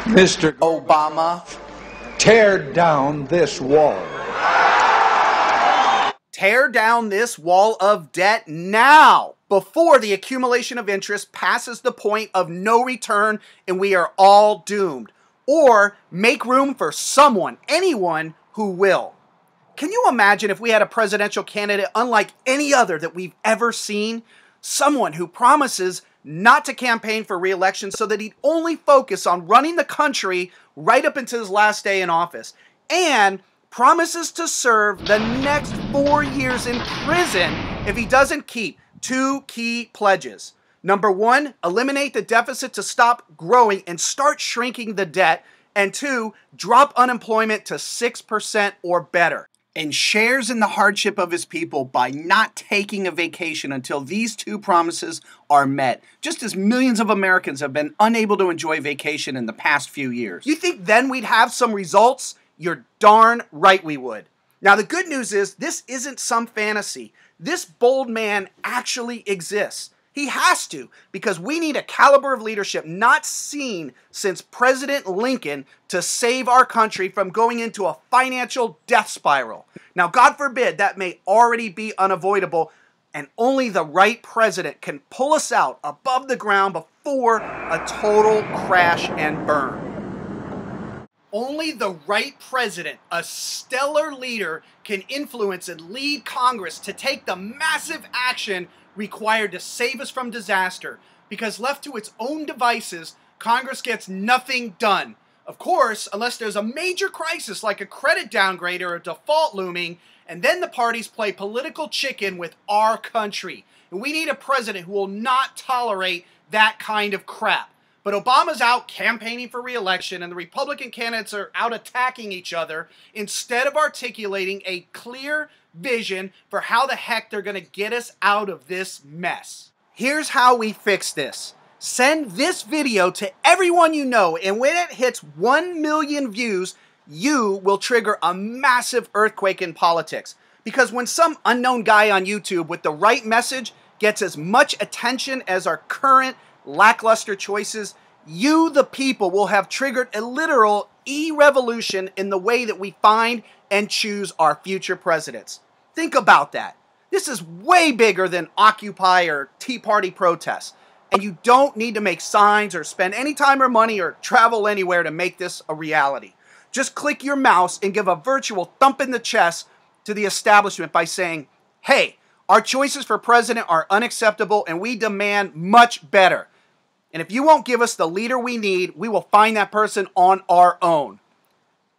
Mr. Obama, tear down this wall. Tear down this wall of debt now, before the accumulation of interest passes the point of no return and we are all doomed. Or make room for someone, anyone who will. Can you imagine if we had a presidential candidate unlike any other that we've ever seen? Someone who promises not to campaign for re-election so that he'd only focus on running the country right up until his last day in office. And promises to serve the next 4 years in prison if he doesn't keep two key pledges. Number one, eliminate the deficit to stop growing and start shrinking the debt. And two, drop unemployment to 6% or better. And shares in the hardship of his people by not taking a vacation until these two promises are met, just as millions of Americans have been unable to enjoy vacation in the past few years. You think then we'd have some results? You're darn right we would. Now the good news is this isn't some fantasy. This bold man actually exists. He has to, because we need a caliber of leadership not seen since President Lincoln to save our country from going into a financial death spiral. Now, God forbid that may already be unavoidable, and only the right president can pull us out above the ground before a total crash and burn. Only the right president, a stellar leader, can influence and lead Congress to take the massive action required to save us from disaster, because left to its own devices, Congress gets nothing done. Of course, unless there's a major crisis like a credit downgrade or a default looming, and then the parties play political chicken with our country. And we need a president who will not tolerate that kind of crap. But Obama's out campaigning for re-election and the Republican candidates are out attacking each other instead of articulating a clear vision for how the heck they're going to get us out of this mess. Here's how we fix this. Send this video to everyone you know, and when it hits 1 million views, you will trigger a massive earthquake in politics. Because when some unknown guy on YouTube with the right message gets as much attention as our current lackluster choices, you, the people, will have triggered a literal e-revolution in the way that we find and choose our future presidents. Think about that. This is way bigger than Occupy or Tea Party protests. And you don't need to make signs or spend any time or money or travel anywhere to make this a reality. Just click your mouse and give a virtual thump in the chest to the establishment by saying, hey, our choices for president are unacceptable and we demand much better. And if you won't give us the leader we need, we will find that person on our own.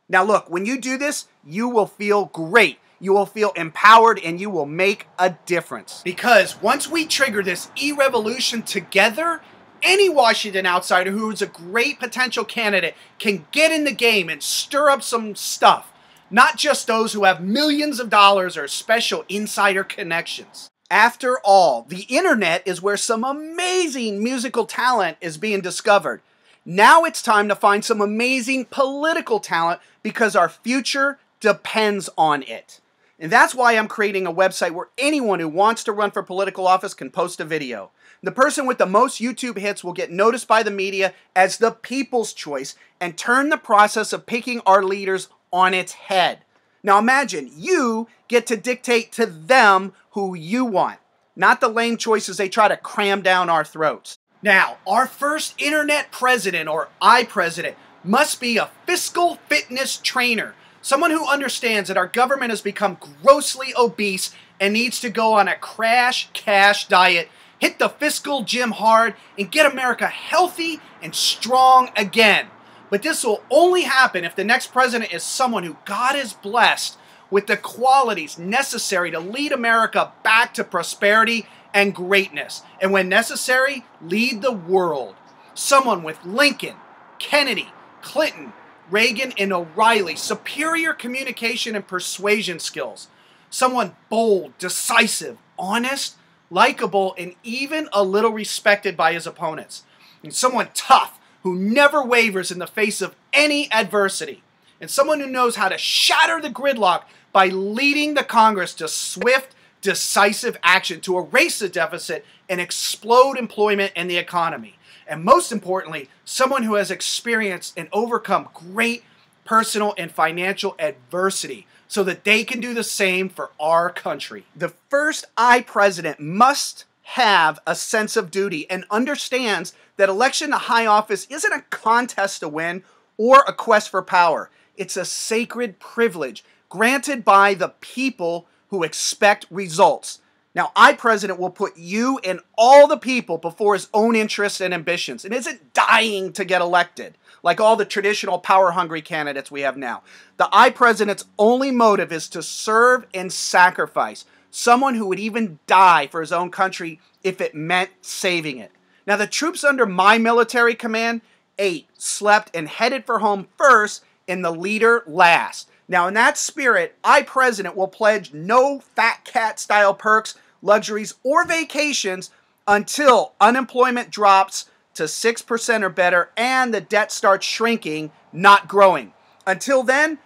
Now look, when you do this, you will feel great. You will feel empowered and you will make a difference. Because once we trigger this e-revolution together, any Washington outsider who is a great potential candidate can get in the game and stir up some stuff. Not just those who have millions of dollars or special insider connections. After all, the internet is where some amazing musical talent is being discovered. Now it's time to find some amazing political talent because our future depends on it. And that's why I'm creating a website where anyone who wants to run for political office can post a video. The person with the most YouTube hits will get noticed by the media as the people's choice and turn the process of picking our leaders on its head. Now imagine you get to dictate to them who you want, not the lame choices they try to cram down our throats. Now, our first internet president, or iPresident, must be a fiscal fitness trainer. Someone who understands that our government has become grossly obese and needs to go on a crash cash diet, hit the fiscal gym hard, and get America healthy and strong again. But this will only happen if the next president is someone who God has blessed with the qualities necessary to lead America back to prosperity and greatness. And when necessary, lead the world. Someone with Lincoln, Kennedy, Clinton, Reagan, and O'Reilly, superior communication and persuasion skills. Someone bold, decisive, honest, likable, and even a little respected by his opponents. And someone tough, who never wavers in the face of any adversity. And someone who knows how to shatter the gridlock by leading the Congress to swift, decisive action to erase the deficit and explode employment and the economy. and most importantly, someone who has experienced and overcome great personal and financial adversity so that they can do the same for our country. The first president must have a sense of duty and understands that election to high office isn't a contest to win or a quest for power. It's a sacred privilege granted by the people who expect results. Now, president will put you and all the people before his own interests and ambitions and isn't dying to get elected like all the traditional power-hungry candidates we have now. The president's only motive is to serve and sacrifice, someone who would even die for his own country if it meant saving it. Now, the troops under my military command ate, slept, and headed for home first, and the leader last. Now, in that spirit, president will pledge no fat cat-style perks, luxuries, or vacations until unemployment drops to 6% or better and the debt starts shrinking, not growing. Until then,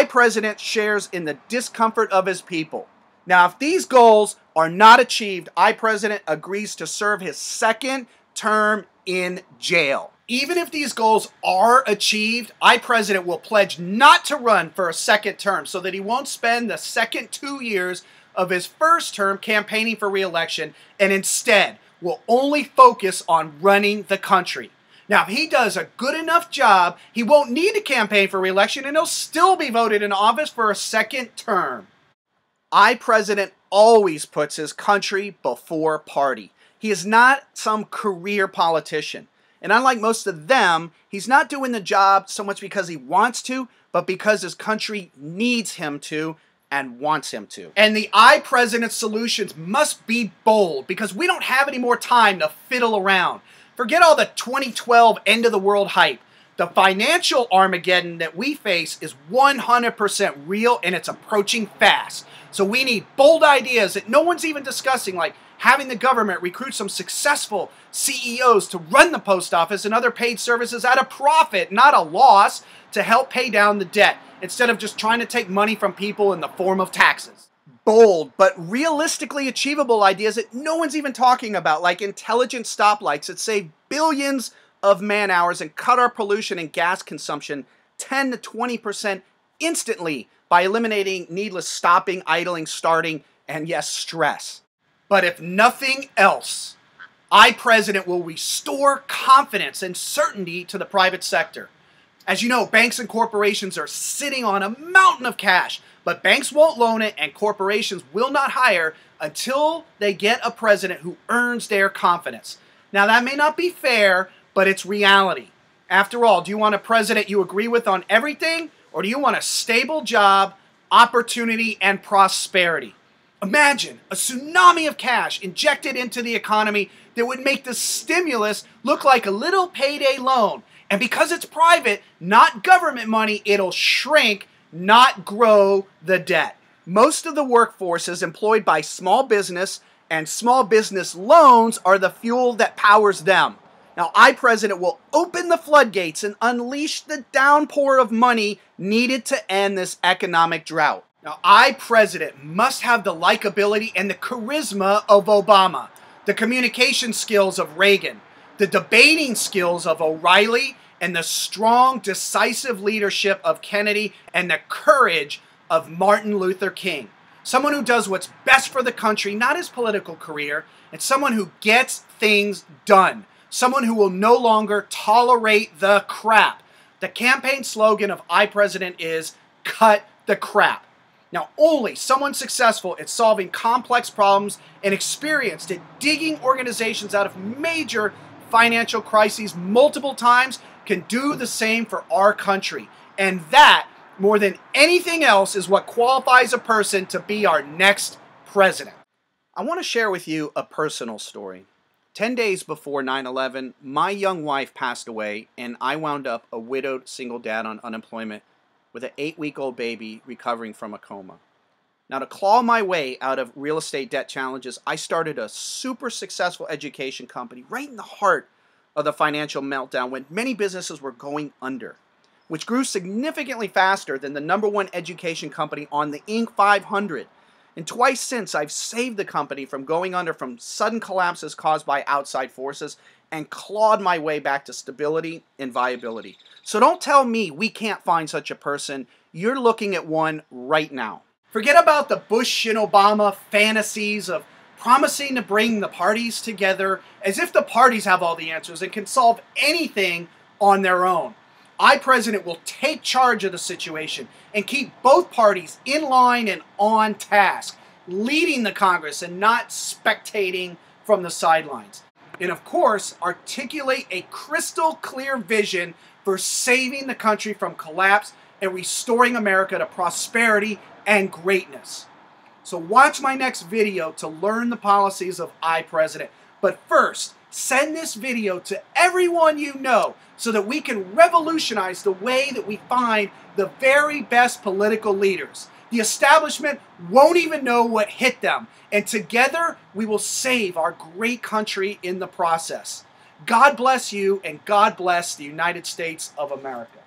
president shares in the discomfort of his people. Now, if these goals are not achieved, president agrees to serve his second term in jail. Even if these goals are achieved, president will pledge not to run for a second term so that he won't spend the second 2 years of his first term campaigning for re-election and instead will only focus on running the country. Now, if he does a good enough job, he won't need to campaign for re-election and he'll still be voted in office for a second term. President always puts his country before party. He is not some career politician. And unlike most of them, he's not doing the job so much because he wants to, but because his country needs him to and wants him to. And the president's solutions must be bold because we don't have any more time to fiddle around. Forget all the 2012 end of the world hype. The financial Armageddon that we face is 100% real and it's approaching fast. So we need bold ideas that no one's even discussing, like having the government recruit some successful CEOs to run the post office and other paid services at a profit, not a loss, to help pay down the debt, instead of just trying to take money from people in the form of taxes. Bold, but realistically achievable ideas that no one's even talking about, like intelligent stoplights that save billions of man hours and cut our pollution and gas consumption 10 to 20% instantly by eliminating needless stopping, idling, starting, and yes, stress. But if nothing else, president will restore confidence and certainty to the private sector. As you know, banks and corporations are sitting on a mountain of cash, but banks won't loan it and corporations will not hire until they get a president who earns their confidence. Now, that may not be fair, but it's reality. After all, do you want a president you agree with on everything, or do you want a stable job, opportunity, and prosperity? Imagine a tsunami of cash injected into the economy that would make the stimulus look like a little payday loan. And because it's private, not government money, it'll shrink, not grow the debt. Most of the workforce is employed by small business, and small business loans are the fuel that powers them. Now, president will open the floodgates and unleash the downpour of money needed to end this economic drought. Now, president must have the likability and the charisma of Obama, the communication skills of Reagan, the debating skills of O'Reilly, and the strong, decisive leadership of Kennedy, and the courage of Martin Luther King. Someone who does what's best for the country, not his political career, and someone who gets things done. Someone who will no longer tolerate the crap. The campaign slogan of president is, "Cut the crap." Now, only someone successful at solving complex problems and experienced at digging organizations out of major financial crises multiple times can do the same for our country. And that, more than anything else, is what qualifies a person to be our next president. I want to share with you a personal story. 10 days before 9/11, my young wife passed away, and I wound up a widowed single dad on unemployment with an 8-week-old baby recovering from a coma. Now, to claw my way out of real estate debt challenges, I started a super successful education company right in the heart of the financial meltdown when many businesses were going under, which grew significantly faster than the #1 education company on the Inc. 500. And twice since, I've saved the company from going under from sudden collapses caused by outside forces and clawed my way back to stability and viability. So don't tell me we can't find such a person. You're looking at one right now. Forget about the Bush and Obama fantasies of promising to bring the parties together as if the parties have all the answers and can solve anything on their own. iPresident will take charge of the situation and keep both parties in line and on task, leading the Congress and not spectating from the sidelines. And of course, articulate a crystal clear vision for saving the country from collapse and restoring America to prosperity and greatness. So watch my next video to learn the policies of iPresident. But first, send this video to everyone you know so that we can revolutionize the way that we find the very best political leaders. The establishment won't even know what hit them, and together we will save our great country in the process. God bless you, and God bless the United States of America.